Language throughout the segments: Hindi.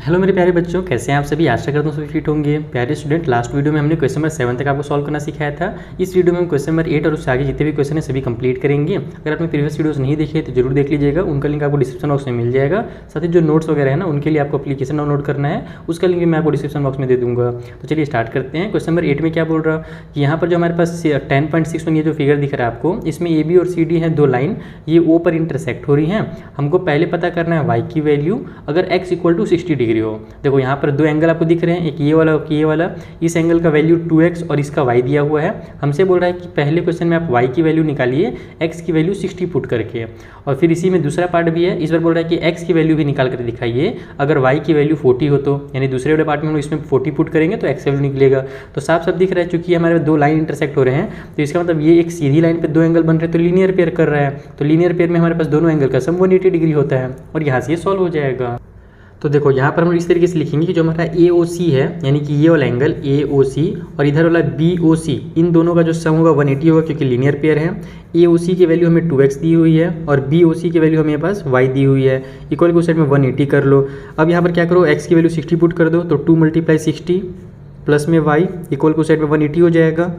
हेलो मेरे प्यारे बच्चों, कैसे हैं आप सभी। आशा करता हूँ सभी फिट होंगे। प्यारे स्टूडेंट, लास्ट वीडियो में हमने क्वेश्चन नंबर 7 तक आपको सॉल्व करना सिखाया था। इस वीडियो में हम क्वेश्चन नंबर 8 और उससे आगे जितने भी क्वेश्चन हैं सभी कंप्लीट करेंगे। अगर आपने प्रीवियस वीडियोस नहीं देखे तो जरूर देख लीजिएगा, उनका लिंक आपको डिस्क्रिप्शन बॉक्स में मिल जाएगा। साथ ही जो नोट्स वगैरह है ना, उनके लिए आपको एप्लीकेशन डाउनलोड करना है, उसका लिंक भी मैं आपको डिस्क्रिप्शन बॉक्स में दे दूँगा। तो चलिए स्टार्ट करते हैं। क्वेश्चन नंबर 8 में क्या बोल रहा कि यहाँ पर जो हमारे पास 10.6 ये जो फिगर दिख रहा है आपको, इसमें ए बी और सी डी है दो लाइन, ये ओ पर इंटरसेक्ट हो रही हैं। हमको पहले पता करना है वाई की वैल्यू अगर x = 60 डिग्री हो। देखो यहाँ पर दो एंगल आपको दिख रहे हैं, एक ये वाला और ये वाला। इस एंगल का वैल्यू 2x और इसका y दिया हुआ है। हमसे बोल रहा है कि पहले क्वेश्चन में आप y की वैल्यू निकालिए x की वैल्यू 60 पुट करके, और फिर इसी में दूसरा पार्ट भी है। इस बार बोल रहा है कि x की वैल्यू भी निकाल कर दिखाइए अगर y की वैल्यू 40 हो तो, यानी दूसरे वाले पार्ट में हम लोग इसमें 40 पुट करेंगे तो x वैल्यू निकलेगा। तो साफ साफ दिख रहा है, चूंकि हमारे दो लाइन इंटरसेक्ट हो रहे हैं तो इसका मतलब ये एक सीधी लाइन पे दो एंगल बन रहे हैं तो लीनियर पेयर कर रहा है। तो लीनियर पेयर में हमारे पास दोनों एंगल का सम 180 डिग्री होता है और यहाँ से ये सॉल्व हो जाएगा। तो देखो यहाँ पर हम इस तरीके से लिखेंगे कि जो हमारा AOC है, यानी कि ये वाला एंगल AOC और इधर वाला BOC, इन दोनों का जो सम होगा 180 होगा क्योंकि लीनियर पेयर है। AOC की वैल्यू हमें 2x दी हुई है और BOC की वैल्यू हमें पास y दी हुई है। इक्वल को साइड में 180 कर लो। अब यहाँ पर क्या करो, x की वैल्यू 60 पुट कर दो तो 2 × 60 प्लस में y इक्वल को साइड में 180 हो जाएगा।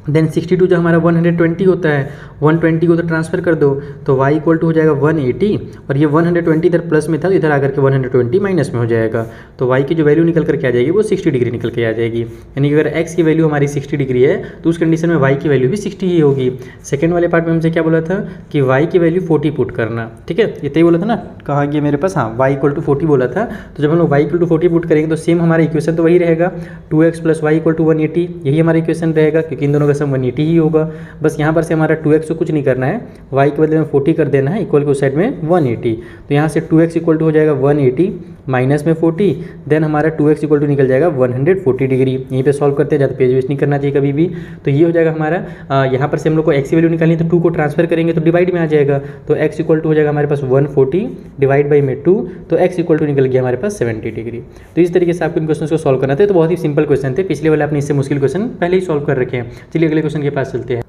देन 62 जो हमारा 120 होता है, 120 को तो ट्रांसफर कर दो तो y = हो जाएगा 180 और ये 120 इधर प्लस में था तो इधर आकर के 120 माइनस में हो जाएगा। तो y की जो वैल्यू निकल करके आ जाएगी वो 60 डिग्री निकल के आ जाएगी। यानी कि अगर x की वैल्यू हमारी 60 डिग्री है तो उस कंडीशन में y की वैल्यू भी 60 ही होगी। सेकेंड वाले पार्ट में हमसे क्या बोला था कि y की वैल्यू 40 पुट करना, ठीक है, इतना ही बोला था ना, कहाँ गया मेरे पास, हाँ y = 40 बोला था। तो जब हम लोग y = 40 पुट करेंगे तो सेम हमारा इक्वेशन तो वही रहेगा, 2x + y = 180, यही हमारा इक्वेशन रहेगा क्योंकि इन दोनों का सम 180 ही होगा। बस यहाँ पर से हमारा 2x को कुछ नहीं करना है, y के बदले में 40 कर देना है, इक्वल को साइड में 180। तो यहाँ से 2x = हो जाएगा 180 माइनस में 40, देन हमारा 2x = निकल जाएगा 140 डिग्री। यहीं पे सॉल्व करते हैं, ज़्यादा पेज वेस्ट नहीं करना चाहिए कभी भी। तो ये हो जाएगा हमारा, यहाँ पर से हम लोग को x की वैल्यू निकालनी है तो 2 को ट्रांसफर करेंगे तो डिवाइड में आ जाएगा। तो x = हो जाएगा हमारे पास 140 डिवाइड बाई में 2, तो x = निकल गया हमारे पास 70 डिग्री। तो इस तरीके से आपको इन क्वेश्चन को सॉल्व करना था। तो बहुत ही सिंपल क्वेश्चन थे, पिछले वाले आपने इससे मुश्किल क्वेश्चन पहले ही सॉल्व कर रखे हैं। चलिए अगले क्वेश्चन के पास चलते हैं।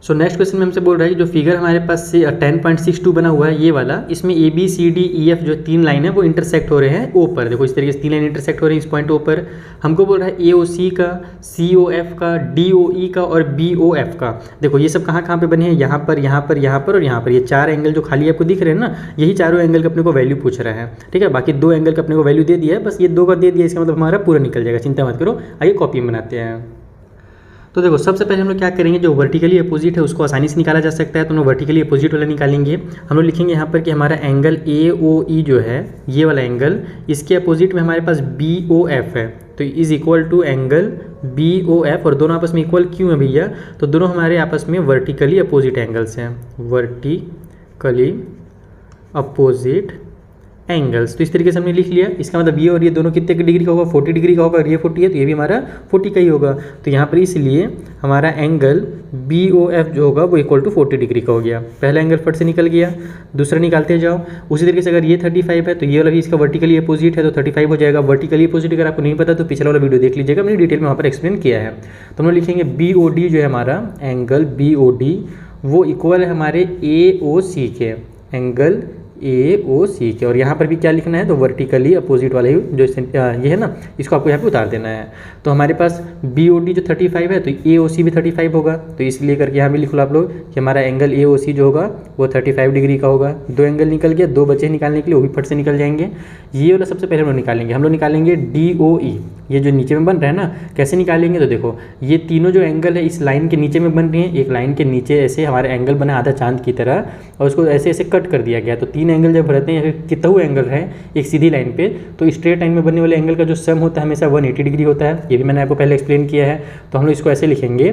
सो नेक्स्ट क्वेश्चन में हमसे बोल रहा है कि जो फिगर हमारे पास से 10.62 बना हुआ है ये वाला, इसमें ABCDEF जो तीन लाइन है वो इंटरसेक्ट हो रहे हैं O पर। देखो इस तरीके से तीन लाइन इंटरसेक्ट हो रही है इस पॉइंट O पर। हमको बोल रहा है AOC का, COF का, DOE का और BOF का। देखो ये सब कहाँ कहाँ पे बने हैं, यहाँ पर, यहाँ पर, यहाँ पर और यहाँ पर। ये चार एंगल जो खाली आपको दिख रहे हैं ना, यही चारों एंगल का अपने को वैल्यू पूछ रहा है, ठीक है। बाकी दो एंगल का अपने को वैल्यू दे दिया है, बस ये दो का दे दिया, इसका मतलब हमारा पूरा निकल जाएगा, चिंता मत करो। आइए कॉपी बनाते हैं। तो देखो सबसे पहले हम लोग क्या करेंगे, जो वर्टिकली अपोजिट है उसको आसानी से निकाला जा सकता है, तो हम लोग वर्टिकली अपोजिट वाला निकालेंगे। हम लोग लिखेंगे यहाँ पर कि हमारा एंगल AOE जो है, ये वाला एंगल, इसके अपोजिट में हमारे पास BOF है, तो is equal to angle BOF। और दोनों आपस में इक्वल क्यों है भैया, तो दोनों हमारे आपस में वर्टिकली अपोजिट एंगल्स हैं, वर्टिकली अपोजिट एंगल्स। तो इस तरीके से हमने लिख लिया। इसका मतलब ये और ये दोनों कितने डिग्री का होगा, 40 डिग्री का होगा। और ये 40 है तो ये भी हमारा 40 का ही होगा। तो यहाँ पर इसलिए हमारा एंगल BOF जो होगा वो इक्वल टू 40 डिग्री का हो गया। पहला एंगल फट से निकल गया, दूसरा निकालते जाओ। उसी तरीके से अगर ये 35 है तो ये वाला भी इसका वर्टिकली अपोजिट है तो 35 हो जाएगा। वर्टिकली अपोजिट अगर आपको नहीं पता तो पिछला वाला वीडियो देख लीजिएगा, मैंने डिटेल में वहाँ पर एक्सप्लेन किया है। तो हम लोग लिखेंगे BOD जो है हमारा एंगल BOD वो इक्वल है हमारे AOC के, एंगल AOC के। और यहाँ पर भी क्या लिखना है, तो वर्टिकली अपोजिट वाला ही जो ये है ना, इसको आपको यहाँ पे उतार देना है। तो हमारे पास BOD जो 35 है तो AOC भी 35 होगा, तो इसलिए करके यहाँ भी लिख लो आप लोग कि हमारा एंगल AOC जो होगा वो 35 डिग्री का होगा। दो एंगल निकल गया, दो बचे निकालने के लिए, वो भी फट से निकल जाएंगे। ये वाला सबसे पहले हम लोग निकालेंगे, हम लोग निकालेंगे DOE, ये जो नीचे में बन रहा है ना, कैसे निकालेंगे, तो देखो ये तीनों जो एंगल है इस लाइन के नीचे में बन रही हैं। एक लाइन के नीचे ऐसे हमारे एंगल बना आधा चांद की तरह और उसको ऐसे ऐसे कट कर दिया गया। तो तीन एंगल जब रहते हैं या फिर कितना एंगल है एक सीधी लाइन पे, तो स्ट्रेट लाइन में बनने वाले एंगल का जो सम होता है हमेशा 180 डिग्री होता है। ये भी मैंने आपको पहले एक्सप्लेन किया है। तो हम लोग इसको ऐसे लिखेंगे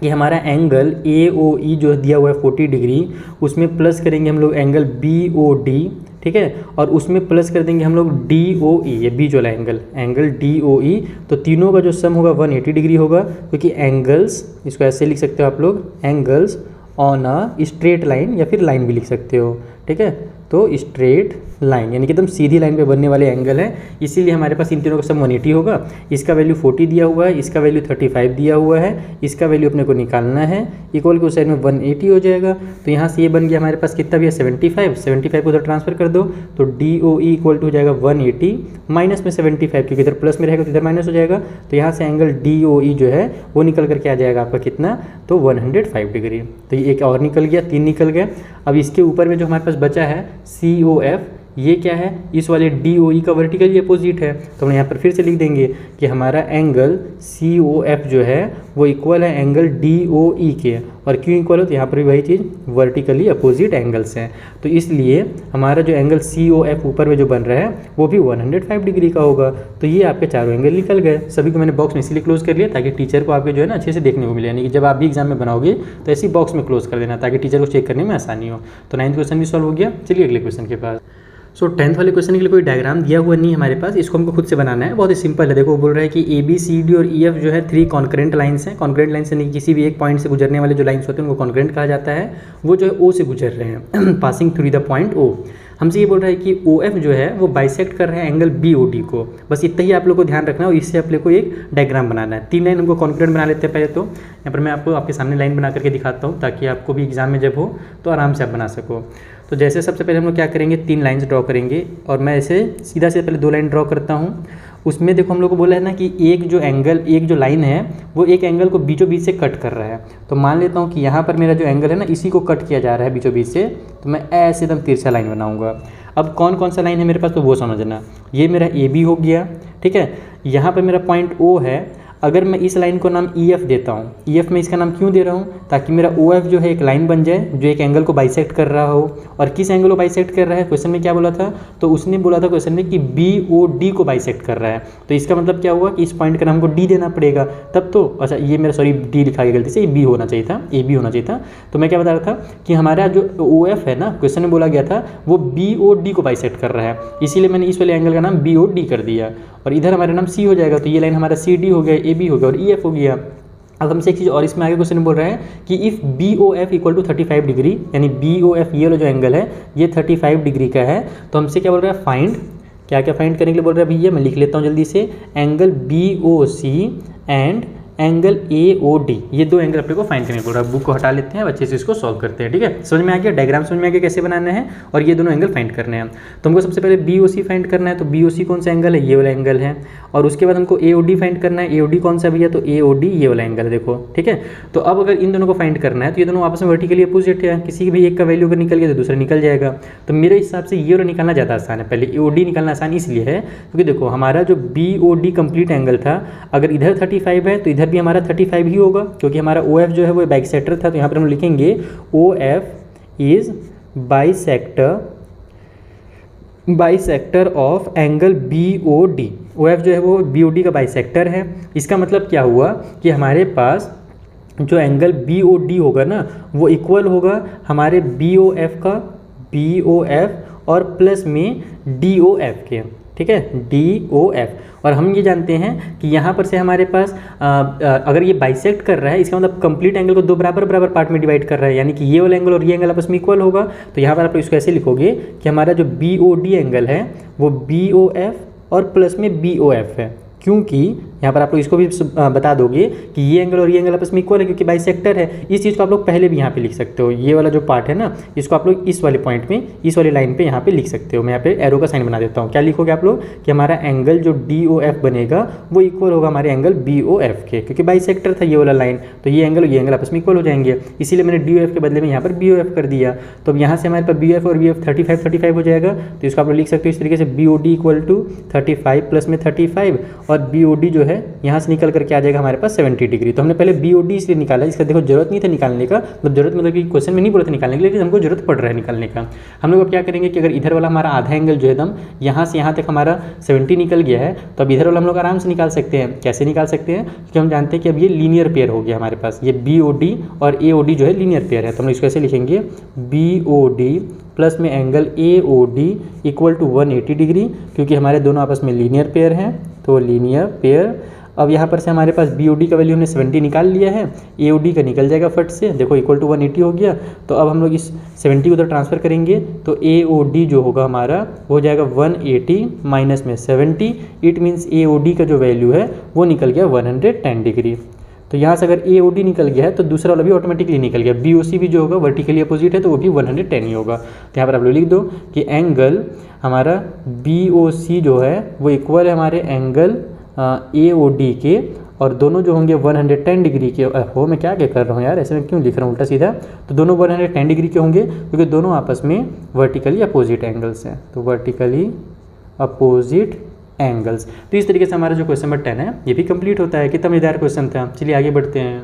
कि हमारा एंगल AOE जो दिया हुआ है 40 डिग्री, उसमें प्लस करेंगे हम लोग एंगल BOD, ठीक है, और उसमें प्लस कर देंगे हम लोग DOE, ये बीच वाला एंगल DOE। तो तीनों का जो सम होगा 180 डिग्री होगा, क्योंकि एंगल्स, इसको ऐसे लिख सकते हो आप लोग, angles on a straight line, या फिर लाइन भी लिख सकते हो, ठीक है। तो स्ट्रेट लाइन, यानी कि एकदम सीधी लाइन पे बनने वाले एंगल है, इसीलिए हमारे पास इन तीनों का सम 180 होगा। इसका वैल्यू 40 दिया हुआ है, इसका वैल्यू 35 दिया हुआ है, इसका वैल्यू अपने को निकालना है, इक्वल के उस साइड में 180 हो जाएगा। तो यहाँ से ये बन गया हमारे पास कितना भी है 75 को उधर ट्रांसफर कर दो तो DOE इक्वल टू हो जाएगा 180 माइनस में 75, क्योंकि इधर प्लस में रहेगा तो इधर माइनस हो जाएगा। तो यहाँ से एंगल DOE जो है वो निकल करके आ जाएगा आपका कितना, तो 105 डिग्री। तो ये एक और निकल गया, 3 निकल गया। अब इसके ऊपर में जो हमारे पास बचा है COF, ये क्या है, इस वाले DOE का वर्टिकली अपोजिट है। तो हम यहाँ पर फिर से लिख देंगे कि हमारा एंगल COF जो है वो इक्वल है एंगल DOE के, और क्यों इक्वल हो, तो यहाँ पर भी वही चीज़ वर्टिकली अपोजिट एंगल्स हैं। तो इसलिए हमारा जो एंगल COF ऊपर में जो बन रहा है वो भी 105 डिग्री का होगा। तो ये आपके चारों एंगल निकल गए। सभी को मैंने बॉक्स में इसीलिए क्लोज कर लिया ताकि टीचर को आपके जो है ना अच्छे से देखने को मिले, यानी कि जब आप भी एग्जाम में बनाओगे तो ऐसी बॉक्स में क्लोज कर देना ताकि टीचर को चेक करने में आसानी हो। तो 9th क्वेश्चन भी सॉल्व हो गया। चलिए अगले क्वेश्चन के पास। 10th वाले क्वेश्चन के लिए कोई डायग्राम दिया हुआ नहीं है हमारे पास, इसको हमको खुद से बनाना है। बहुत ही सिंपल है। देखो वो बोल रहा है कि ABCD और EF जो है 3 कॉन्करेंट लाइन्स हैं। कॉन्करेंट लाइन से नहीं, किसी भी एक पॉइंट से गुजरने वाले जो लाइन्स होते हैं उनको कॉन्करेंट कहा जाता है। वो जो है O से गुजर रहे हैं passing through the point O। हमसे ये बोल रहा है कि OF जो है वो बाइसेक्ट कर रहे हैं एंगल BOD को। बस इतना ही आप लोग को ध्यान रखना है और इससे आप लोग को एक डायग्राम बनाना है। 3 लाइन हमको कॉन्करेंट बना लेते हैं पहले। तो यहाँ पर मैं आपको आपके सामने लाइन बना करके दिखाता हूँ ताकि आपको भी एग्जाम में जब हो तो आराम से आप बना सको। तो जैसे सबसे पहले हम लोग क्या करेंगे, 3 लाइन्स ड्रॉ करेंगे, और मैं ऐसे सीधा से पहले 2 लाइन ड्रॉ करता हूँ। उसमें देखो हम लोग को बोला है ना कि एक जो लाइन है वो एक एंगल को बीचों बीच से कट कर रहा है। तो मान लेता हूँ कि यहाँ पर मेरा जो एंगल है ना इसी को कट किया जा रहा है बीचों बीच से, तो मैं ऐसे एकदम तिरछा लाइन बनाऊँगा। अब कौन कौन सा लाइन है मेरे पास तो वो समझना। ये मेरा AB हो गया, ठीक है। यहाँ पर मेरा पॉइंट O है। अगर मैं इस लाइन को नाम EF देता हूँ, EF में इसका नाम क्यों दे रहा हूँ, ताकि मेरा OF जो है एक लाइन बन जाए जो एक एंगल को बाइसेक्ट कर रहा हो। और किस एंगल को बाइसेक्ट कर रहा है, क्वेश्चन में क्या बोला था, तो उसने बोला था क्वेश्चन में कि BOD को बाइसेक्ट कर रहा है। तो इसका मतलब क्या हुआ कि इस पॉइंट का नाम हमको D देना पड़ेगा तब तो। अच्छा ये मेरा सॉरी D लिखा गया गलती से, ये B होना चाहिए था, AB होना चाहिए था। तो मैं क्या बता रहा था कि हमारा जो OF है ना, क्वेश्चन में बोला गया था वो BOD को बाइसेक्ट कर रहा है, इसीलिए मैंने इस वाले एंगल का नाम BOD कर दिया। और इधर हमारा नाम C हो जाएगा, तो ये लाइन हमारा CD हो गया, AB हो गया और EF हो गया। अब हमसे एक चीज़ और इसमें आगे क्वेश्चन बोल रहा है कि if BOF equal to 35 degree, यानी BOF ये वाला जो एंगल है ये 35 डिग्री का है। तो हमसे क्या बोल रहा है, फाइंड, क्या क्या फाइंड करने के लिए बोल रहा है भैया, मैं लिख लेता हूँ जल्दी से, angle BOC and angle AOD, ये 2 एंगल अपने को फाइंड करने बोल रहा है। बुक को हटा लेते हैं, अच्छे से इसको सॉल्व करते हैं। ठीक है, समझ में आ गया, डायग्राम समझ में आ गया कैसे बनाना है, और ये दोनों एंगल फाइंड करने हैं। तो हमको सबसे पहले BOC फाइंड करना है। तो BOC कौन सा एंगल है, ये वाला एंगल है। और उसके बाद हमको AOD फाइंड करना है। AOD कौन सा भैया, तो AOD ये वाला एंगल है, देखो ठीक है। तो अब अगर इन दोनों को फाइंड करना है तो ये दोनों आपस में वर्टिकली अपोजिट है, किसी भी एक का वैल्यू अगर निकल गया तो दूसरा निकल जाएगा। तो मेरे हिसाब से ये वाला निकालना ज़्यादा आसान है। पहले AOD निकालना आसान इसलिए है क्योंकि देखो हमारा जो BOD कंप्लीट एंगल था, अगर इधर 35 है तो इधर भी हमारा 35 ही होगा, क्योंकि हमारा OF जो है वो बाइसेक्टर था। तो यहाँ पर हम लिखेंगे OF is bisector of angle BOD। OF जो है वो BOD का बाइसेक्टर है। इसका मतलब क्या हुआ कि हमारे पास जो एंगल BOD होगा ना वो इक्वल होगा हमारे BOF और प्लस में DOF के, ठीक है, DOF। और हम ये जानते हैं कि यहाँ पर से हमारे पास अगर ये बाइसेक्ट कर रहा है, इसका मतलब कंप्लीट एंगल को 2 बराबर पार्ट में डिवाइड कर रहा है, यानी कि ये वाला एंगल और ये एंगल आपस में इक्वल होगा। तो यहाँ पर आप इसको ऐसे लिखोगे कि हमारा जो BOD एंगल है वो BOF और प्लस में BOF है, क्योंकि यहाँ पर आप लोग इसको भी बता दोगे कि ये एंगल और ये एंगल आपस में इक्वल है क्योंकि बाइसेक्टर है। इस चीज़ को आप लोग पहले भी यहाँ पे लिख सकते हो। ये वाला जो पार्ट है ना इसको आप लोग इस वाले पॉइंट में, इस वाली लाइन पे यहाँ पे लिख सकते हो। मैं यहाँ पे एरो का साइन बना देता हूँ। क्या लिखोगे आप लोग कि हमारा एंगल जो DOF बनेगा वो इक्वल होगा हमारे एंगल BOF के, क्योंकि बाइसेक्टर था ये वाला लाइन। तो ये एंगल और ये एंगल आपस में इक्वल हो जाएंगे, इसीलिए मैंने DOF के बदले में यहाँ पर BOF कर दिया। तो अब यहाँ से हमारे पास BOF और BOF 35 हो जाएगा। तो इसको आप लोग लिख सकते हो इस तरीके से, BOD इक्वल टू 35 प्लस में 35, और BOD जो है यहाँ से निकल करके आ जाएगा हमारे पास 70 डिग्री। तो हमने पहले BOD इसलिए निकाला, इसका देखो जरूरत नहीं था निकालने का, मतलब जरूरत मतलब कि क्वेश्चन में नहीं बोला था निकालने के लिए, लेकिन हमको जरूरत पड़ रहा है निकालने का। हम लोग अब क्या करेंगे कि अगर इधर वाला हमारा आधा एंगल जो है एकदम यहाँ से यहाँ तक हमारा 70 निकल गया है, तो अब इधर वाला हम लोग आराम से निकाल सकते हैं। कैसे निकाल सकते हैं, क्योंकि हम जानते हैं कि अब ये लीनियर पेयर हो गया हमारे पास, ये BOD और AOD जो है लीनियर पेयर है। तो हम लोग इसको ऐसे लिखेंगे, BOD प्लस में angle AOD equal to 180 degree, क्योंकि हमारे दोनों आपस में लीनियर पेयर हैं। तो लीनियर पेयर, अब यहाँ पर से हमारे पास BOD का वैल्यू हमने 70 निकाल लिया है, AOD का निकल जाएगा फट से, देखो इक्वल टू 180 हो गया। तो अब हम लोग इस 70 को उधर ट्रांसफ़र करेंगे तो AOD जो होगा हमारा हो जाएगा 180 माइनस में 70, इट मीन्स AOD का जो वैल्यू है वो निकल गया 110 डिग्री। तो यहाँ से अगर AOD निकल गया है तो दूसरा वाला भी ऑटोमेटिकली निकल गया, BOC भी जो होगा वर्टिकली अपोजिट है तो वो भी 110 ही होगा। तो यहाँ पर आप लोग लिख दो कि एंगल हमारा BOC जो है वो इक्वल है हमारे एंगल AOD के, और दोनों जो होंगे 110 डिग्री के। मैं क्या कर रहा हूँ यार, ऐसे में क्यों लिख रहा हूँ उल्टा सीधा। तो दोनों 110 डिग्री के होंगे क्योंकि दोनों आपस में वर्टिकली अपोजिट एंगल्स हैं, तो वर्टिकली अपोजिट एंगल्स। तो इस तरीके से हमारा जो क्वेश्चन नंबर 10 है ये भी कंप्लीट होता है। कितना मजेदार क्वेश्चन था। चलिए आगे बढ़ते हैं।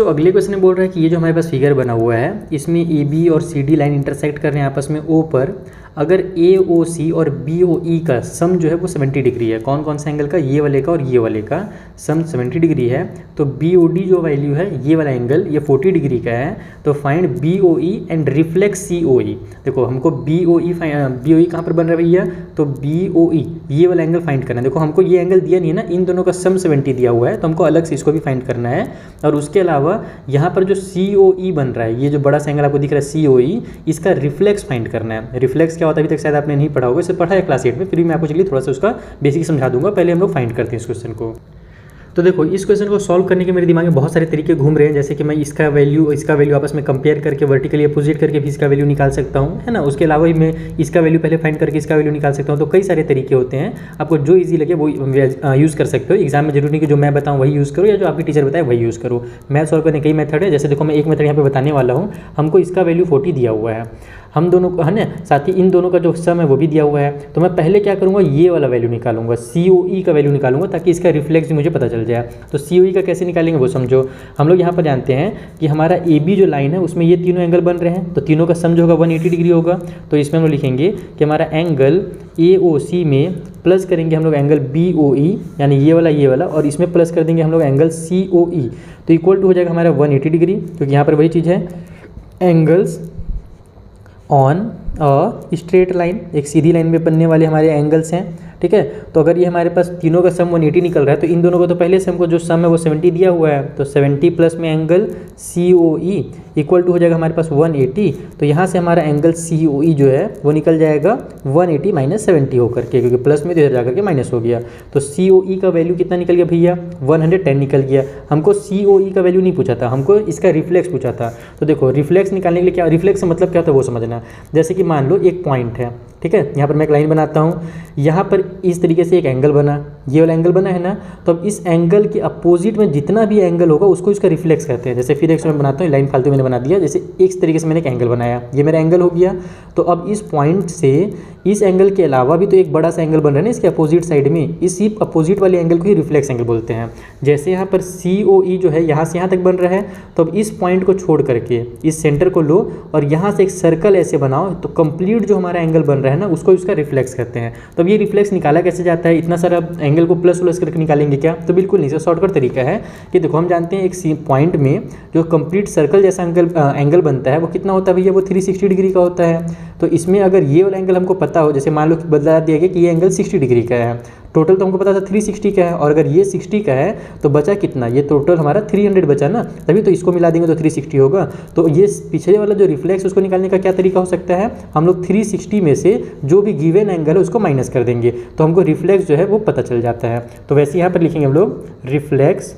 अगले क्वेश्चन में बोल रहा है कि ये जो हमारे पास फिगर बना हुआ है इसमें AB और CD लाइन इंटरसेक्ट कर रहे हैं आपस में O पर, अगर AOC और BOE का सम जो है वो 70 डिग्री है। कौन कौन सा एंगल का, ये वाले का और ये वाले का सम 70 डिग्री है। तो BOD जो वैल्यू है ये वाला एंगल ये 40 डिग्री का है, तो find BOE and reflex COE। देखो हमको BOE कहाँ पर बन रहा है भैया, तो BOE ये वाला एंगल फाइंड करना है। देखो हमको ये एंगल दिया नहीं है ना, इन दोनों का सम 70 दिया हुआ है, तो हमको अलग से इसको भी फाइंड करना है। और उसके अलावा यहाँ पर जो COE बन रहा है, ये जो बड़ा सा एंगल आपको दिख रहा है COE, इसका रिफ्लेक्स फाइंड करना है। रिफ्लेक्स क्या होता है अभी तक शायद आपने नहीं पढ़ा होगा, इसे पढ़ा है क्लास 8 में, फिर भी मैं आपको चलिए थोड़ा सा उसका बेसिक समझा दूंगा। पहले हम लोग फाइंड करते हैं इस क्वेश्चन को। तो देखो इस क्वेश्चन को सॉल्व करने के मेरे दिमाग में बहुत सारे तरीके घूम रहे हैं, जैसे कि मैं इसका वैल्यू आपस में कंपेयर करके वर्टिकली अपोजिट करके भी इसका वैल्यू निकाल सकता हूँ, है ना। उसके अलावा ही मैं इसका वैल्यू पहले फाइंड करके इसका वैल्यू निकाल सकता हूँ। तो कई सारे तरीके होते हैं, आपको जो ईजी लगे वो यूज़ कर सकते हो। एग्जाम में जरूरी नहीं कि जो मैं बताऊँ वही यूज़ करो या जो आपकी टीचर बताए वही यूज़ करो। मैथ सॉल्व करने कई मेथड है, जैसे देखो मैं एक मेथड यहाँ पे बताने वाला हूँ। हमको इसका वैल्यू 40 दिया हुआ है, हम दोनों को, है ना, साथ ही इन दोनों का जो सम है वो भी दिया हुआ है। तो मैं पहले क्या करूँगा, ये वाला वैल्यू निकालूंगा, COE का वैल्यू निकालूंगा, ताकि इसका रिफ्लेक्स मुझे पता चल जाए। तो COE का कैसे निकालेंगे वो समझो। हम लोग यहाँ पर जानते हैं कि हमारा AB जो लाइन है उसमें ये तीनों एंगल बन रहे हैं, तो तीनों का सम जो होगा 180 डिग्री होगा। तो इसमें हम लोग लिखेंगे कि हमारा एंगल AOC में प्लस करेंगे हम लोग एंगल BOE, यानी ये वाला, और इसमें प्लस कर देंगे हम लोग एंगल COE। तो इक्वल टू हो जाएगा हमारा 180 डिग्री, क्योंकि यहाँ पर वही चीज़ है, एंगल्स ऑन स्ट्रेट लाइन, एक सीधी लाइन में बनने वाले हमारे एंगल्स हैं, ठीक है। तो अगर ये हमारे पास तीनों का सम 180 निकल रहा है, तो इन दोनों को तो पहले से हमको जो सम है वो 70 दिया हुआ है, तो 70 प्लस में एंगल COE इक्वल टू हो जाएगा हमारे पास 180। तो यहाँ से हमारा एंगल COE जो है वो निकल जाएगा 180 माइनस 70 होकर के, क्योंकि प्लस में तो इधर जाकर के माइनस हो गया। तो COE का वैल्यू कितना निकल गया भैया, 110 निकल गया। हमको COE का वैल्यू नहीं पूछा था, हमको इसका रिफ्लेक्स पूछा था। तो देखो रिफ्लेक्स निकालने के लिए क्या, रिफ्लेक्स का मतलब क्या होता है वो समझना। जैसे कि मान लो एक पॉइंट है, ठीक है, यहाँ पर मैं एक लाइन बनाता हूँ, यहाँ पर इस तरीके से एक एंगल बना, ये वाला एंगल बना है ना। तो अब इस एंगल के अपोजिट में जितना भी एंगल होगा उसको इसका रिफ्लेक्स कहते हैं। जैसे फिर एक मैं बनाता हूँ, लाइन फालतू मैंने बना दिया, जैसे इस तरीके से मैंने एक एंगल बनाया, ये मेरा एंगल हो गया। तो अब इस पॉइंट से इस एंगल के अलावा भी तो एक बड़ा सा एंगल बन रहा है ना इसके अपोजिट साइड में, इसी अपोजिट वाले एंगल को ही रिफ्लेक्स एंगल बोलते हैं। जैसे यहाँ पर COE जो है यहाँ से यहाँ तक बन रहा है, तो अब इस पॉइंट को छोड़ करके इस सेंटर को लो और यहाँ से एक सर्कल ऐसे बनाओ, तो कंप्लीट जो हमारा एंगल बन रहा है ना उसको इसका रिफ्लेक्स कहते हैं। तो अब ये रिफ्लेक्स निकाला कैसे जाता है, इतना सारा एंगल को प्लस प्लस करके निकालेंगे क्या, तो बिल्कुल नहीं। शॉर्टकट तरीका है कि देखो हम जानते हैं एक पॉइंट में जो कंप्लीट सर्कल जैसा एंगल बनता है वो कितना होता है भैया, वो 360 डिग्री का होता है। तो इसमें अगर ये वाला एंगल हमको पता हो, जैसे मान लो बदला दिया गया कि ये एंगल 60 डिग्री का है, टोटल तो हमको पता था 360 का है, और अगर ये 60 का है तो बचा कितना, ये टोटल हमारा 300 बचा ना, तभी तो इसको मिला देंगे तो 360 होगा। तो ये पिछले वाला जो रिफ्लेक्स उसको निकालने का क्या तरीका हो सकता है, हम लोग 360 में से जो भी गिवन एंगल है उसको माइनस कर देंगे, तो हमको रिफ्लेक्स जो है वो पता चल जाता है। तो वैसे यहाँ पर लिखेंगे हम लोग रिफ्लेक्स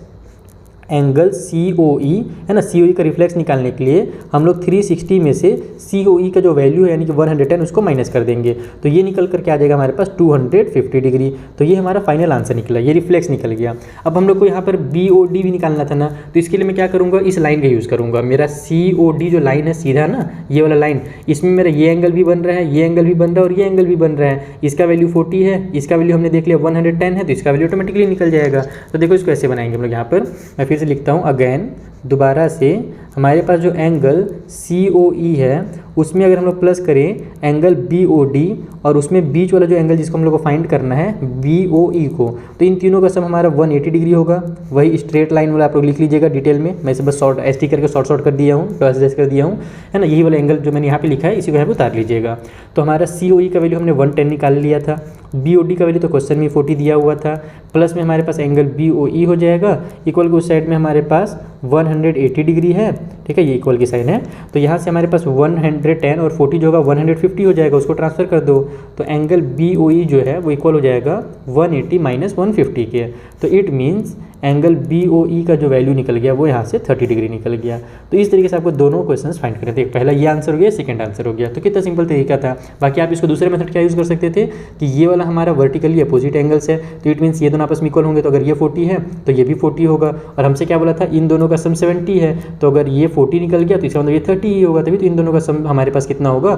एंगल COE, है ना। COE का रिफ्लेक्स निकालने के लिए हम लोग 360 में से COE का जो वैल्यू है यानी कि 110 उसको माइनस कर देंगे, तो ये निकल कर के आ जाएगा हमारे पास 250 डिग्री। तो ये हमारा फाइनल आंसर निकला, ये रिफ्लेक्स निकल गया। अब हम लोग को यहाँ पर BOD भी निकालना था ना, तो इसके लिए मैं क्या करूँगा, इस लाइन का यूज़ करूँगा। मेरा COD जो लाइन है सीधा ना, ये वाला लाइन, इसमें मेरा ये एंगल भी बन रहा है, ये एंगल भी बन रहा है और ये एंगल भी बन रहा है। इसका वैल्यू 40 है, इसका वैल्यू हमने देख लिया 110 है, तो इसका वैल्यू ऑटोमेटिकली निकल जाएगा। तो देखो इसको ऐसे बनाएंगे हम लोग। यहाँ पर मैं फिर से लिखता हूँ, अगेन दोबारा से हमारे पास जो एंगल COE है उसमें अगर हम लोग प्लस करें एंगल BOD और उसमें बीच वाला जो एंगल जिसको हम लोग को फाइंड करना है BOE को, तो इन तीनों का सम हमारा 180 डिग्री होगा। वही स्ट्रेट लाइन वाला आप लोग लिख लीजिएगा डिटेल में, मैं इसे बस शॉर्ट ST करके शॉर्ट कर दिया हूँ, डॉट कर दिया हूँ, है ना। यही वाला एंगल जो मैंने यहाँ पे लिखा है इसी को यहाँ पे उतार लीजिएगा। तो हमारा COE का वैल्यू हमने 110 निकाल लिया था, BOD का वैल्यू तो क्वेश्चन में 40 दिया हुआ था, प्लस में हमारे पास एंगल BOE हो जाएगा, इक्वल के उस साइड में हमारे पास 180 डिग्री है, ठीक है, ये इक्वल की साइन है। तो यहाँ से हमारे पास 110 और 40 जो होगा 150 हो जाएगा, उसको ट्रांसफर कर दो, तो एंगल BOE जो है वो इक्वल हो जाएगा 180 माइनस 150 के। तो इट मीन्स एंगल BOE का जो वैल्यू निकल गया वो यहाँ से 30 डिग्री निकल गया। तो इस तरीके से आपको दोनों क्वेश्चंस फाइंड करने थे, पहला ये आंसर हो गया, सेकंड आंसर हो गया। तो कितना सिंपल तरीका था। बाकी आप इसको दूसरे मेथड क्या यूज़ कर सकते थे कि ये वाला हमारा वर्टिकली अपोजिट एंगल्स है, तो इट मीन्स ये दोनों आपस में इक्वल होंगे, तो अगर ये 40 है तो ये भी 40 होगा, और हमसे क्या बोला था इन दोनों का सम 70 है, तो अगर ये 40 निकल गया तो इसका मतलब ये 30 ही होगा, तभी तो इन दोनों का सम हमारे पास कितना होगा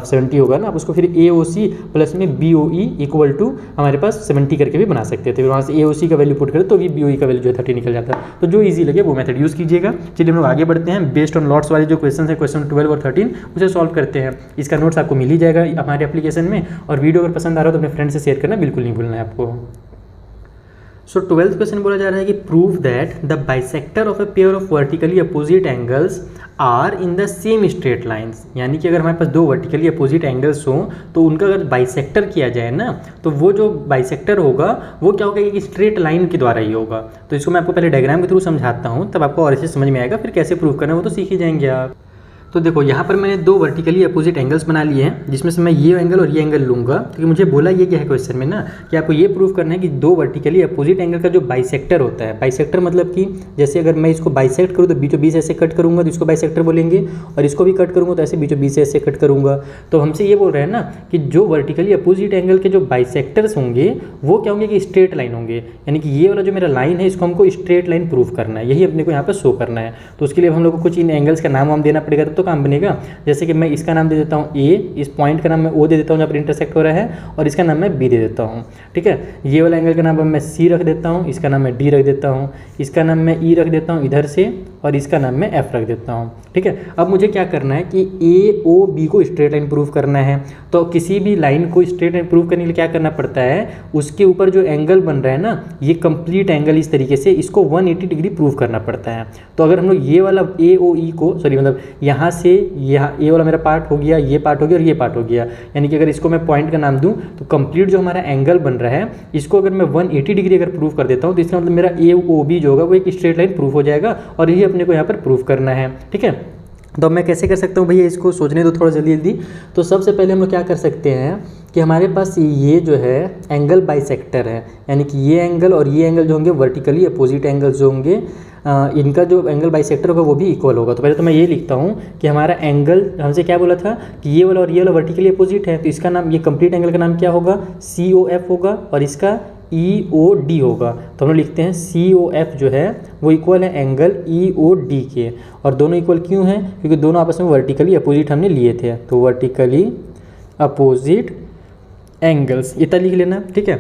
70 होगा ना। आप उसको फिर AOC प्लस में BOE इक्वल टू हमारे पास 70 करके भी बना सकते थे, वहाँ से AOC का वैल्यू पुट करें तो भी BOE का वैल्यू जो है 30 निकल जाता है। तो जो इजी लगे वो मेथड यूज़ कीजिएगा। चलिए हम लोग आगे बढ़ते हैं, बेस्ड ऑन लॉट्स वाले जो क्वेश्चन है, क्वेश्चन 12 और 13 उसे सॉल्व करते हैं। इसका नोट्स आपको मिल ही जाएगा हमारे एप्लीकेशन में, और वीडियो अगर पसंद आ रहा हो तो अपने फ्रेंड से शेयर करना बिल्कुल नहीं भूलना है आपको। सो 12th क्वेश्चन बोला जा रहा है कि prove that the bisector of a pair of vertically opposite angles are in the same straight lines, यानी कि अगर हमारे पास दो वर्टिकली अपोजिट एंगल्स हों तो उनका अगर बाइसेक्टर किया जाए ना, तो वो जो बाइसेक्टर होगा वो क्या होगा कि स्ट्रेट लाइन के द्वारा ही होगा। तो इसको मैं आपको पहले डायग्राम के थ्रू समझाता हूँ, तब आपको और अच्छे समझ में आएगा, फिर कैसे प्रूव करना है वो तो सीख ही जाएंगे आप। तो देखो यहाँ पर मैंने दो वर्टिकली अपोजिट एंगल्स बना लिए हैं, जिसमें से मैं ये एंगल और ये एंगल लूँगा, क्योंकि मुझे बोला ये क्या है क्वेश्चन में ना कि आपको ये प्रूव करना है कि दो वर्टिकली अपोजिट एंगल का जो बाइसेक्टर होता है, बाइसेक्टर मतलब कि जैसे अगर मैं इसको बाइसेक्ट करूँ तो बीचों बीच ऐसे कट करूँगा तो इसको बाइसेक्टर बोलेंगे, और इसको भी कट करूँगा तो ऐसे बीचों बीच से ऐसे कट करूँगा। तो हमसे ये बोल रहे हैं ना कि जो वर्टिकली अपोजिट एंगल के जो बाइसेक्टर्स होंगे वो क्या होंगे कि स्ट्रेट लाइन होंगे, यानी कि ये वाला जो मेरा लाइन है इसको हमको स्ट्रेट लाइन प्रूव करना है, यही अपने को यहाँ पर शो करना है। तो उसके लिए हम लोग को कुछ इन एंगल्स का नाम वाम देना पड़ेगा, तब तो काम बनेगा। जैसे कि मैं इसका नाम दे देता हूँ A, इस पॉइंट का नाम मैं O दे देता हूँ जहाँ पर इंटरसेक्ट हो रहा है, और इसका नाम मैं B दे देता हूँ, ठीक है। ये वाला एंगल का नाम मैं C रख देता हूँ, इसका नाम मैं D रख देता हूँ, इसका नाम मैं E रख देता हूँ इधर से, और इसका नाम मैं F रख देता हूँ, ठीक है। अब मुझे क्या करना है कि AOB को स्ट्रेट लाइन प्रूव करना है। तो किसी भी लाइन को स्ट्रेट लाइन प्रूव करने के लिए क्या करना पड़ता है, उसके ऊपर जो एंगल बन रहा है ना, ये कंप्लीट एंगल इस तरीके से इसको 180 डिग्री प्रूव करना पड़ता है। तो अगर हम लोग ये वाला AOE को मतलब यहाँ से यहाँ ये वाला मेरा पार्ट हो गया, ये पार्ट हो गया और ये पार्ट हो गया, यानी कि अगर इसको मैं पॉइंट का नाम दूँ तो कंप्लीट जो हमारा एंगल बन रहा है इसको अगर मैं 180 डिग्री अगर प्रूव कर देता हूँ तो इसका मतलब मेरा AOB जो होगा वो एक स्ट्रेट लाइन प्रूफ हो जाएगा, और यही अपने को यहाँ पर प्रूफ करना है, ठीक है। तो मैं कैसे कर सकता हूँ भैया, इसको सोचने दो थोड़ा जल्दी जल्दी। तो सबसे पहले हम लोग क्या कर सकते हैं कि हमारे पास ये जो है एंगल बाइसेक्टर है, यानी कि ये एंगल और ये एंगल जो होंगे वर्टिकली अपोजिट एंगल्स जो होंगे, इनका जो एंगल बाइसेक्टर होगा वो भी इक्वल होगा। तो पहले तो मैं ये लिखता हूँ कि हमारा एंगल हमसे क्या बोला था कि ये वाला और ये वाला वर्टिकली अपोजिट है, तो इसका नाम, ये कंप्लीट एंगल का नाम क्या होगा, COF होगा, और इसका EOD होगा। तो हम लोग लिखते हैं COF जो है वो इक्वल है एंगल EOD के, और दोनों इक्वल क्यों हैं, क्योंकि दोनों आपस में वर्टिकली अपोजिट हमने लिए थे। तो वर्टिकली अपोजिट एंगल्स इतना लिख लेना, ठीक है।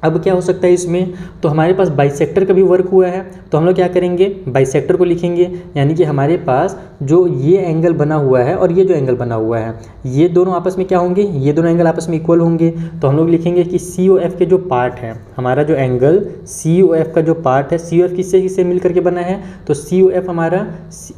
अब क्या हो सकता है इसमें, तो हमारे पास बाइसेक्टर का भी वर्क हुआ है, तो हम लोग क्या करेंगे, बाइसेक्टर को लिखेंगे, यानी कि हमारे पास जो ये एंगल बना हुआ है और ये जो एंगल बना हुआ है ये दोनों आपस में क्या होंगे, ये दोनों एंगल आपस में इक्वल होंगे। तो हम लोग लिखेंगे कि COF के जो पार्ट है, हमारा जो एंगल COF का जो पार्ट है, COF किससे किससे मिल करके बना है, तो COF हमारा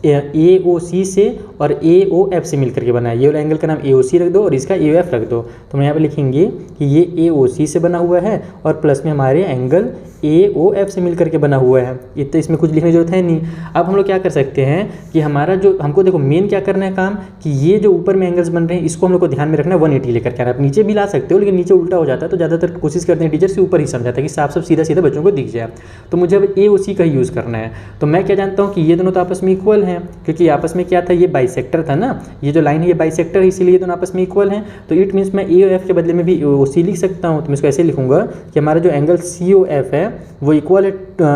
AOC से और AOF से मिल करके बना है। ये वाला एंगल का नाम AOC रख दो और इसका AOF रख दो। तो हम यहाँ पर लिखेंगे कि ये AOC से बना हुआ है और प्लस में हमारे एंगल AOF से मिल करके बना हुआ है। इतना इसमें कुछ लिखने की जरूरत है नहीं। अब हम लोग क्या कर सकते हैं कि हमारा जो हमको देखो मेन क्या करना है काम, कि ये जो ऊपर में एंगल्स बन रहे हैं इसको हम लोग को ध्यान में रखना है, 180 लेकर के आना। आप नीचे भी ला सकते हो, लेकिन नीचे उल्टा हो जाता है, तो ज़्यादातर कोशिश करते हैं टीचर से ऊपर ही समझाता है कि साफ साफ सीधा सीधा बच्चों को दिख जाए। तो मुझे अब AOC का ही यूज़ करना है। तो मैं क्या जानता हूँ कि ये दोनों तो आपस में इक्वल हैं, क्योंकि आपस में क्या था, ये बाइसेक्टर था ना, ये जो लाइन है ये बाइसेक्टर है, इसीलिए ये दोनों आपस में इक्वल हैं। तो इट मीन्स मैं AOF के बदले में भी AOC लिख सकता हूँ। तो मैं इसको ऐसे लिखूंगा कि हमारा जो एंगल COF है वो इक्वल है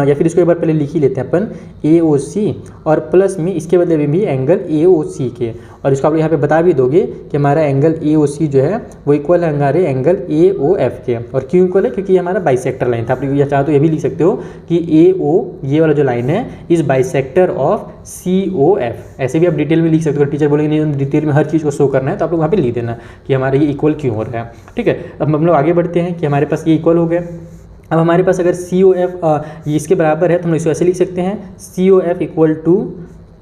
या फिर इसको एक बार पहले लिख ही लेते हैं अपन AOC और प्लस में इसके बदले में भी एंगल AOC के, और इसको आप लोग यहाँ पे बता भी दोगे कि हमारा एंगल AOC जो है वो इक्वल है हमारे एंगल AOF के। और क्यों इक्वल है? क्योंकि ये हमारा बाइसेक्टर लाइन था। आप लोग चाहो तो ये भी लिख सकते हो कि AO ये वाला जो लाइन है इस बाइसेक्टर ऑफ COF। ऐसे भी आप डिटेल में लिख सकते हो, टीचर बोलेंगे नहीं डिटेल में हर चीज़ को शो करना है तो आप लोग वहाँ पे लिख देना कि हमारा ये इक्वल क्यों हो रहा है। ठीक है, अब हम लोग आगे बढ़ते हैं कि हमारे पास ये इक्वल हो गया। अब हमारे पास अगर COF ये इसके बराबर है तो हम लोग इसे ऐसे लिख सकते हैं COF equal to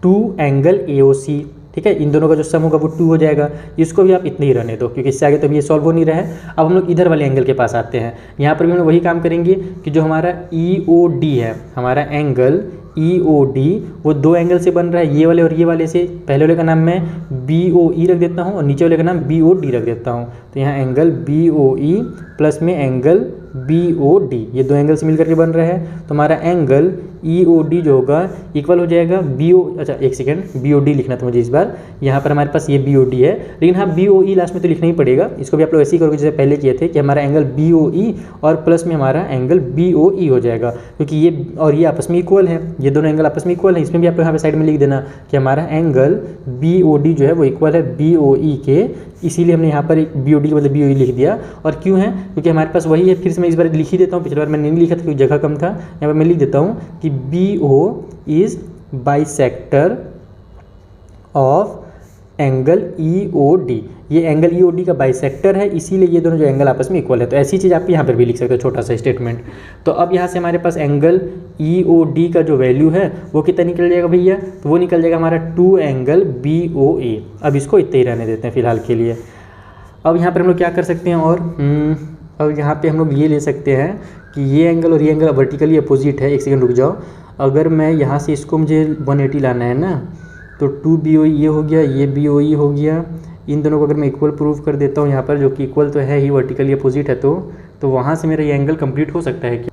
2 angle AOC। ठीक है, इन दोनों का जो सम होगा वो 2 हो जाएगा। इसको भी आप इतने ही रहने दो क्योंकि इससे आगे तभी ये सॉल्व हो नहीं रहा है। अब हम लोग इधर वाले एंगल के पास आते हैं। यहाँ पर भी हम लोग वही काम करेंगे कि जो हमारा EOD है, हमारा एंगल EOD वो 2 एंगल से बन रहा है, ये वाले और ये वाले से। पहले वाले का नाम मैं BOE रख देता हूँ और नीचे वाले का नाम BOD रख देता हूँ। तो यहाँ एंगल BOE प्लस में एंगल BOD ये 2 एंगल से मिलकर के बन रहा है। तो हमारा एंगल EOD जो होगा इक्वल हो जाएगा अच्छा एक सेकेंड, BOD लिखना था मुझे इस बार। यहाँ पर हमारे पास ये BOD है, लेकिन हाँ BOE लास्ट में तो लिखना ही पड़ेगा। इसको भी आप लोग ऐसे ही करोगे जैसे पहले किए थे कि हमारा एंगल BOE और प्लस में हमारा एंगल BOE हो जाएगा, क्योंकि ये और ये आपस में इक्वल है, ये दोनों एंगल आपस में इक्वल है। इसमें भी आप लोग यहाँ पे साइड में लिख देना कि हमारा एंगल BOD जो है वो इक्वल है BOE के, इसीलिए हमने यहाँ पर BOD के बदले BOE लिख दिया। और क्यों है? क्योंकि हमारे पास वही है। फिर से मैं इस बार लिख ही देता हूँ, पिछली बार मैंने नहीं लिखा था क्योंकि जगह कम था। यहाँ पर मैं लिख देता हूँ कि BO is bisector of angle EOD। ये एंगल EOD का बाइसेक्टर है, इसीलिए ये दोनों जो एंगल आपस में इक्वल है। तो ऐसी चीज़ आप यहाँ पर भी लिख सकते हो, छोटा सा स्टेटमेंट। तो अब यहाँ से हमारे पास एंगल EOD का जो वैल्यू है वो कितना निकल जाएगा भैया? तो वो निकल जाएगा हमारा 2 एंगल BOA। अब इसको इतना ही रहने देते हैं फिलहाल के लिए। अब यहाँ पर हम लोग क्या कर सकते हैं और अब यहाँ पे हम लोग ये ले सकते हैं कि ये एंगल और ये एंगल वर्टिकली अपोजिट है। एक सेकंड रुक जाओ। अगर मैं यहाँ से इसको मुझे 180 लाना है ना, तो 2 BOE ये हो गया, ये BOE हो गया। इन दोनों को अगर मैं इक्वल प्रूव कर देता हूँ यहाँ पर, जो कि इक्वल तो है ही, वर्टिकली अपोजिट है, तो वहाँ से मेरा ये एंगल कंप्लीट हो सकता है क्या?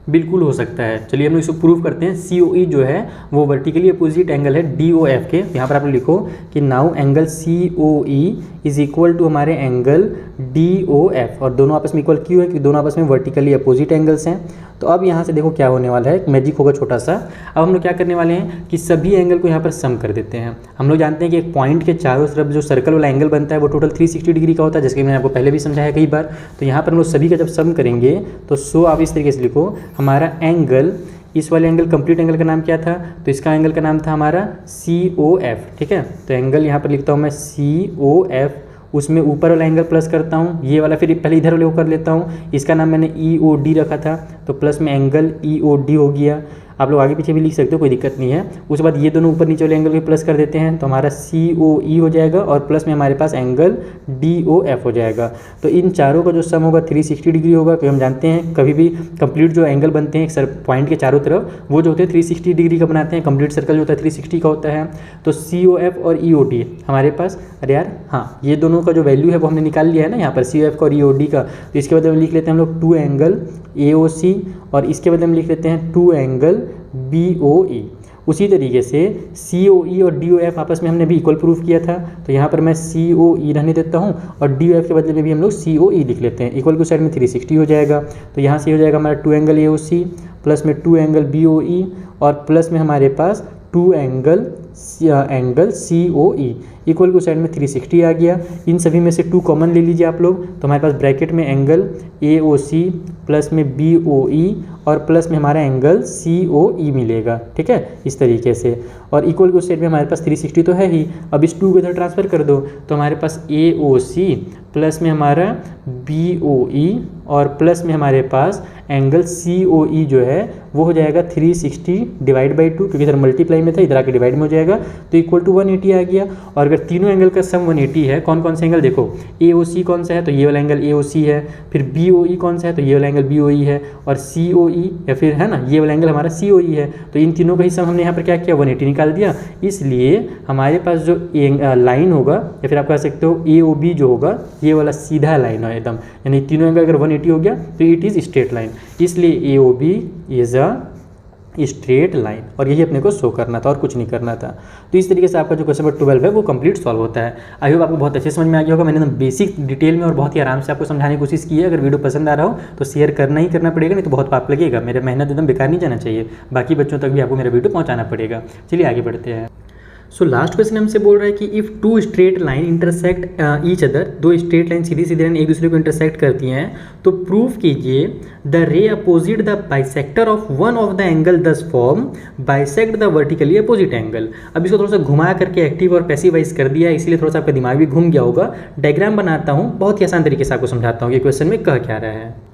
बिल्कुल हो सकता है। चलिए हम लोग इसको प्रूव करते हैं। COE जो है वो वर्टिकली अपोजिट एंगल है DOF के। यहाँ पर आप लिखो कि now angle COE is equal to हमारे एंगल DOF, और दोनों आपस में इक्वल क्यों है? क्योंकि दोनों आपस में वर्टिकली अपोजिट एंगल्स हैं। तो अब यहाँ से देखो क्या होने वाला है, मैजिक होगा छोटा सा। अब हम लोग क्या करने वाले हैं कि सभी एंगल को यहाँ पर सम कर देते हैं। हम लोग जानते हैं कि एक पॉइंट के चारों तरफ जो सर्कल वाला एंगल बनता है वो टोटल 360 डिग्री का होता है, जैसे कि मैंने आपको पहले भी समझाया कई बार। तो यहाँ पर हम लोग सभी का जब सम करेंगे तो सो आप इस तरीके से लिखो, हमारा एंगल, इस वाले एंगल कंप्लीट एंगल का नाम क्या था? तो इसका एंगल का नाम था हमारा COF। ठीक है, तो एंगल यहाँ पर लिखता हूँ मैं COF, उसमें ऊपर वाला एंगल प्लस करता हूँ, ये वाला फिर पहले इधर वाले को कर लेता हूँ। इसका नाम मैंने EOD रखा था, तो प्लस में एंगल EOD हो गया। आप लोग आगे पीछे भी लिख सकते हो, कोई दिक्कत नहीं है। उसके बाद ये दोनों ऊपर नीचे वाले एंगल भी प्लस कर देते हैं, तो हमारा COE हो जाएगा और प्लस में हमारे पास एंगल DOF हो जाएगा। तो इन चारों का जो सम होगा 360 डिग्री होगा, क्योंकि हम जानते हैं कभी भी कंप्लीट जो एंगल बनते हैं एक पॉइंट के चारों तरफ, वो जो होते हैं 360 डिग्री का बनाते हैं। कंप्लीट सर्कल जो होता है 360 का होता है। तो COF और EOD हमारे पास, अरे यार हाँ, ये दोनों का जो वैल्यू है वो हमने निकाल लिया है ना यहाँ पर, COF का और EOD का। तो इसके बाद हम लिख लेते हैं हम लोग 2 एंगल AOC, और इसके बाद हम लिख लेते हैं 2 एंगल BOE। उसी तरीके से COE और DOF आपस में हमने भी इक्वल प्रूफ किया था, तो यहाँ पर मैं COE रहने देता हूँ और DOF के बदले में भी हम लोग COE लिख लेते हैं। इक्वल को साइड में 360 हो जाएगा, तो यहाँ से हो जाएगा हमारा 2 एंगल AOC प्लस में 2 एंगल BOE और प्लस में हमारे पास 2 एंगल COE इक्वल को साइड में 360 आ गया। इन सभी में से 2 कॉमन ले लीजिए आप लोग, तो हमारे पास ब्रैकेट में एंगल AOC प्लस में BOE और प्लस में हमारा एंगल COE मिलेगा। ठीक है, इस तरीके से। और इक्वल को साइड में हमारे पास 360 तो है ही, अब इस 2 को इधर ट्रांसफर कर दो, तो हमारे पास AOC प्लस में हमारा BOE और प्लस में हमारे पास एंगल COE जो है वो हो जाएगा 360 डिवाइड बाई 2, क्योंकि इधर मल्टीप्लाई में था, इधर आके डिवाइड में हो जाएगा, तो इक्वल टू 180 आ गया। और अगर तीनों एंगल का सम 180 है, कौन कौन से एंगल देखो, AOC कौन सा है? तो ये वाला एंगल AOC है। फिर BOE कौन सा है? तो ये वाला एंगल BOE है। और COE या फिर है ना, ये वाला एंगल हमारा COE है। तो इन तीनों का ही सम हमने यहाँ पर क्या किया, 180 निकाल दिया। इसलिए हमारे पास जो लाइन होगा, या फिर आप कह सकते हो AOB जो होगा, ये वाला सीधा लाइन है एकदम, यानी तीनों एंगल अगर 180 हो गया तो इट इज़ स्ट्रेट लाइन। इसलिए AOB is a straight line, और यही अपने को शो करना था और कुछ नहीं करना था। तो इस तरीके से आपका जो क्वेश्चन नंबर 12 है वो कंप्लीट सॉल्व होता है। आई होप आपको बहुत अच्छे समझ में आ गया होगा। मैंने बेसिक डिटेल में और बहुत ही आराम से आपको समझाने की कोशिश की है। अगर वीडियो पसंद आ रहा हो तो शेयर करना ही करना पड़ेगा, नहीं तो बहुत पाप लगेगा। मेरा मेहनत एकदम बेकार नहीं जाना चाहिए, बाकी बच्चों तक भी आपको मेरा वीडियो पहुँचाना पड़ेगा। चलिए आगे बढ़ते हैं। सो लास्ट क्वेश्चन हमसे बोल रहा है कि if two straight line intersect each other, दो स्ट्रेट लाइन सीधी सीधी लाइन एक दूसरे को इंटरसेक्ट करती हैं, तो प्रूव कीजिए the ray opposite the bisector of one of the angle thus form bisect the vertically opposite angle. अब इसको थोड़ा सा घुमा करके एक्टिव और पैसिवाइज कर दिया, इसीलिए थोड़ा सा आपका दिमाग भी घूम गया होगा। डायग्राम बनाता हूँ, बहुत ही आसान तरीके से आपको समझाता हूँ कि क्वेश्चन में कह क्या रहा है।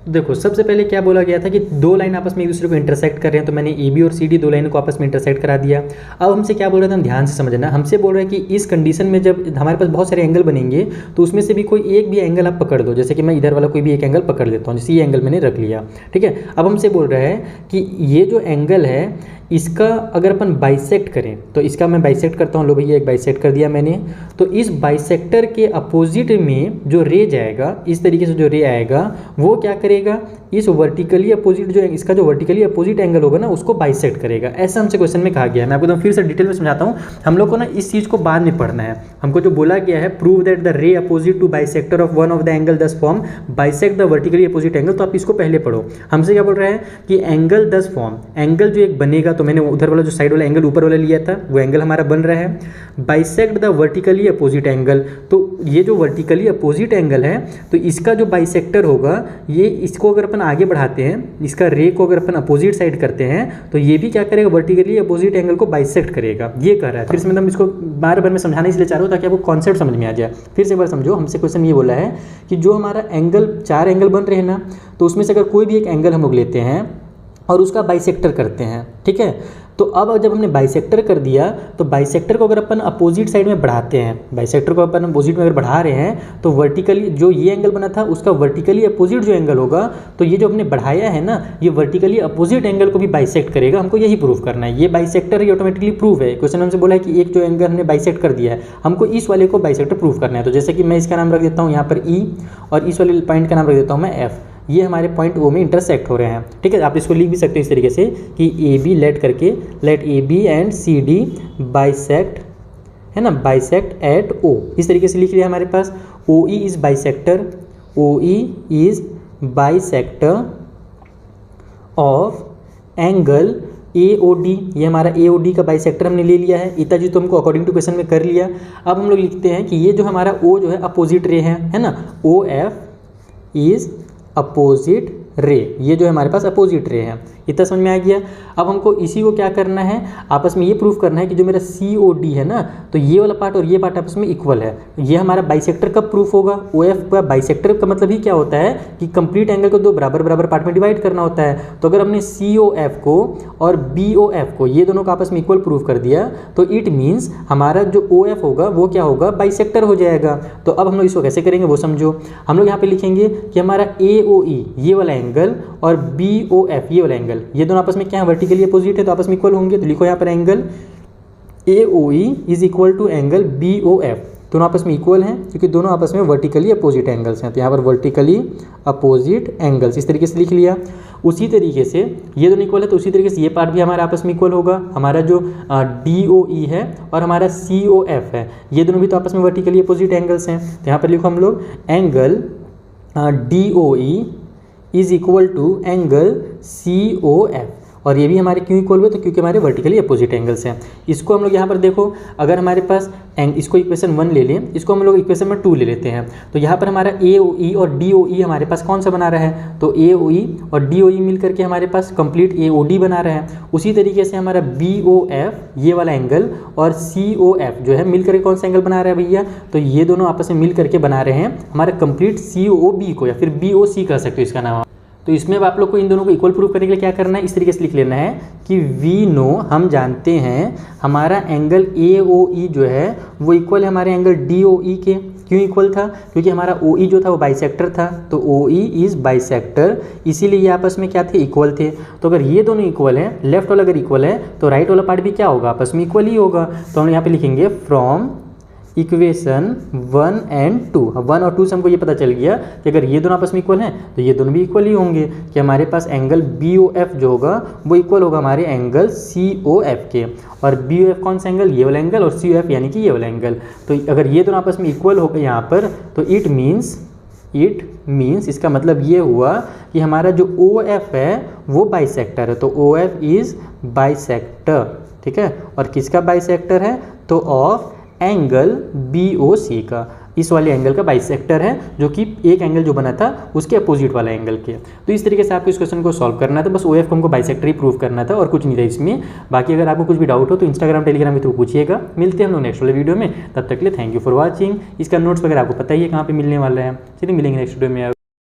देखो सबसे पहले क्या बोला गया था कि दो लाइन आपस में एक दूसरे को इंटरसेक्ट कर रहे हैं, तो मैंने ए बी और सी डी दो लाइनों को आपस में इंटरसेक्ट करा दिया। अब हमसे क्या बोल रहे थे, हम ध्यान से समझना। हमसे बोल रहे हैं कि इस कंडीशन में जब हमारे पास बहुत सारे एंगल बनेंगे तो उसमें से भी कोई एक भी एंगल आप पकड़ दो। जैसे कि मैं इधर वाला कोई भी एक एंगल पकड़ लेता हूँ, जैसे ये एंगल मैंने रख लिया, ठीक है। अब हमसे बोल रहा है कि ये जो एंगल है इसका अगर अपन बाइसेक्ट करें, तो इसका मैं बाइसेक्ट करता हूँ। लो भैया एक बाइसेक्ट कर दिया मैंने। तो इस बाइसेक्टर के अपोजिट में जो रे जाएगा, इस तरीके से जो रे आएगा वो क्या करेगा, इस वर्टिकली अपोजिट जो इसका जो वर्टिकली अपोजिट एंगल होगा ना उसको बाइसेक्ट करेगा। ऐसा हमसे क्वेश्चन में कहा गया है। मैं आपको एकदम फिर से डिटेल में समझाता हूँ। हम लोग को ना इस चीज़ को बाद में पढ़ना है। हमको जो बोला गया है, prove that the ray opposite to bisector of one of the angle thus form bisect the vertically opposite angle, तो आप इसको पहले पढ़ो। हमसे क्या बोल रहा है कि एंगल दस फॉर्म, एंगल जो एक बनेगा, तो मैंने उधर वाला जो साइड वाला एंगल ऊपर वाला लिया था वो एंगल हमारा बन रहा है। Bisect the vertically opposite angle, तो ये जो वर्टिकली अपोजिट एंगल है तो इसका जो बाइसेक्टर होगा, ये इसको अगर अपन आगे बढ़ाते हैं, इसका रे को अगर अपन अपोजिट साइड करते हैं तो ये भी क्या करेगा, वर्टिकली अपोजिट एंगल को बाइसेक्ट करेगा। ये कर रहा है। फिर से मतलब इसको बार बार मैं समझाना इसलिए चाह रहा हूँ ताकि आपको कॉन्सेप्ट समझ में आ जाए। फिर से एक बार समझो। हमसे क्वेश्चन ये बोला है कि जो हमारा एंगल, चार एंगल बन रहे हैं ना, तो उसमें से अगर कोई भी एक एंगल हम लोग लेते हैं और उसका बाइसेक्टर करते हैं, ठीक है। तो अब जब हमने बाइसेक्टर कर दिया तो बाइसेक्टर को अगर अपन अपोजिट साइड में बढ़ाते हैं, बाइसेक्टर को अपन अपोजिट में अगर बढ़ा रहे हैं तो वर्टिकली जो ये एंगल बना था उसका वर्टिकली अपोजिट जो एंगल होगा, तो ये जो हमने बढ़ाया है ना, ये वर्टिकली अपोजिट एंगल को भी बाइसेक्ट करेगा। हमको यही प्रूव करना है। ये बाइसेक्टर ही ऑटोमेटिकली प्रूव है। क्वेश्चन हमसे बोला है कि एक जो एंगल हमने बाइसेक्ट कर दिया है, हमको इस वाले को बाइसेक्टर प्रूव करना है। तो जैसे कि मैं इसका नाम रख देता हूँ यहाँ पर ई, और इस वाले पॉइंट का नाम रख देता हूँ मैं एफ। ये हमारे पॉइंट ओ में इंटरसेक्ट हो रहे हैं, ठीक है। आप इसको लिख भी सकते हो इस तरीके से कि ए बी लेट करके, let A B and C D bisect, है ना, बाइसेक्ट एट ओ। इस तरीके से लिख लिया हमारे पास। O E is bisector, O E is bisector of angle A O D. ये हमारा ए ओ डी का बाइसेक्टर हमने ले लिया है। इतना जी तो हमको अकॉर्डिंग टू क्वेश्चन में कर लिया। अब हम लोग लिखते हैं कि ये जो हमारा ओ जो है अपोजिट रे है ना, O F is opposite ray. ये जो है हमारे पास अपोजिट रे है। इतना समझ में आ गया। अब हमको इसी को क्या करना है, आपस में ये प्रूफ करना है कि जो मेरा सी ओ डी है ना, तो ये वाला पार्ट और ये पार्ट आपस में इक्वल है। ये हमारा बाइसेक्टर कब प्रूफ होगा, ओ एफ का बाइसेक्टर का मतलब ही क्या होता है कि कंप्लीट एंगल को दो बराबर बराबर पार्ट में डिवाइड करना होता है। तो अगर हमने सी ओ एफ को और बी ओ एफ को, ये दोनों को आपस में इक्वल प्रूफ कर दिया, तो इट मीन्स हमारा जो ओ एफ होगा वो क्या होगा, बाइसेक्टर हो जाएगा। तो अब हम लोग इसको कैसे करेंगे वो समझो। हम लोग यहाँ पे लिखेंगे कि हमारा ए ओ ई ये वाला एंगल और बी ओ एफ ये वाला एंगल, ये दोनों आपस में क्या है, वर्टिकली अपोजिट है, तो आपस में इक्वल होंगे। तो लिखो यहाँ पर angle A O E is equal to angle B O F. दोनों आपस में इक्वल हैं क्योंकि दोनों आपस में वर्टिकली अपोजिट एंगल्स हैं। तो यहाँ पर वर्टिकली अपोजिट एंगल्स इस तरीके से लिख लिया। उसी तरीके से ये दोनों इक्वल है तो उसी तरीके से ये पार्ट भी हमारा आपस में इक्वल होगा। हमारा जो डी ओ ई है और हमारा सी ओ एफ है, ये दोनों भी तो आपस में वर्टिकली अपोजिट एंगल्स हैं। तो यहाँ पर लिखो हम लोग angle D O E is equal to angle C O F. और ये भी हमारे क्यों इक्वल हुए, तो क्योंकि हमारे वर्टिकली अपोजिट एंगल्स हैं। इसको हम लोग यहाँ पर देखो, अगर हमारे पास इसको इक्वेशन 1 ले लें, इसको हम लोग इक्वेशन में 2 ले लेते हैं, तो यहाँ पर हमारा ए ओ ई और डी ओ ई हमारे पास कौन सा बना रहा है, तो ए ओ ई और डी ओ ई मिल करके हमारे पास कंप्लीट ए ओ डी बना रहा है। उसी तरीके से हमारा बी ओ एफ ये वाला एंगल और सी ओ एफ जो है मिल करके कौन सा एंगल बना रहा है भैया, तो ये दोनों आपस में मिल करके बना रहे हैं हमारा कंप्लीट सी ओ बी को, या फिर बी ओ सी कह सकते हो इसका नाम। तो इसमें अब आप लोग को इन दोनों को इक्वल प्रूफ करने के लिए क्या करना है, इस तरीके से लिख लेना है कि वी नो, हम जानते हैं हमारा एंगल ए ओ ई जो है वो इक्वल है हमारे एंगल डी ओ ई के। क्यों इक्वल था, क्योंकि हमारा ओ ई जो था वो बाइसेक्टर था, तो ओ ई इज बाइसेक्टर, इसीलिए ये आपस में क्या थे, इक्वल थे। तो अगर ये दोनों इक्वल है, लेफ्ट वाला अगर इक्वल है तो राइट वाला पार्ट भी क्या होगा, आपस में इक्वल ही होगा। तो हम यहाँ पे लिखेंगे फ्रॉम इक्वेशन 1 एंड 2। 1 और 2 से हमको ये पता चल गया कि अगर ये दोनों आपस में इक्वल हैं तो ये दोनों भी इक्वल ही होंगे, कि हमारे पास एंगल BOF जो होगा वो इक्वल होगा हमारे एंगल COF के। और BOF कौन सा एंगल, ये वाला एंगल, और COF यानी कि ये वाला एंगल। तो अगर ये दोनों आपस में इक्वल हो गए यहाँ पर, तो इट मीन्स इसका मतलब ये हुआ कि हमारा जो OF है वो बाइसेक्टर है। तो OF इज बाइसेक्टर, ठीक है। और किसका बाइसेक्टर है, तो ऑफ एंगल BOC का, इस वाले एंगल का बाइसेक्टर है, जो कि एक एंगल जो बना था उसके अपोजिट वाला एंगल के। तो इस तरीके से आपको इस क्वेश्चन को सॉल्व करना था। बस OF को हमको बाइसेक्टर ही प्रूव करना था और कुछ नहीं था इसमें। बाकी अगर आपको कुछ भी डाउट हो तो इंस्टाग्राम टेलीग्राम के थ्रू पूछिएगा। मिलते हैं हम लोग नेक्स्ट वाले वीडियो में, तब तक के लिए थैंक यू फॉर वॉचिंग। इसका नोट्स वगैरह आपको पता ही है कहाँ पर मिलने वाला है। चलिए मिलेंगे नेक्स्ट वीडियो में।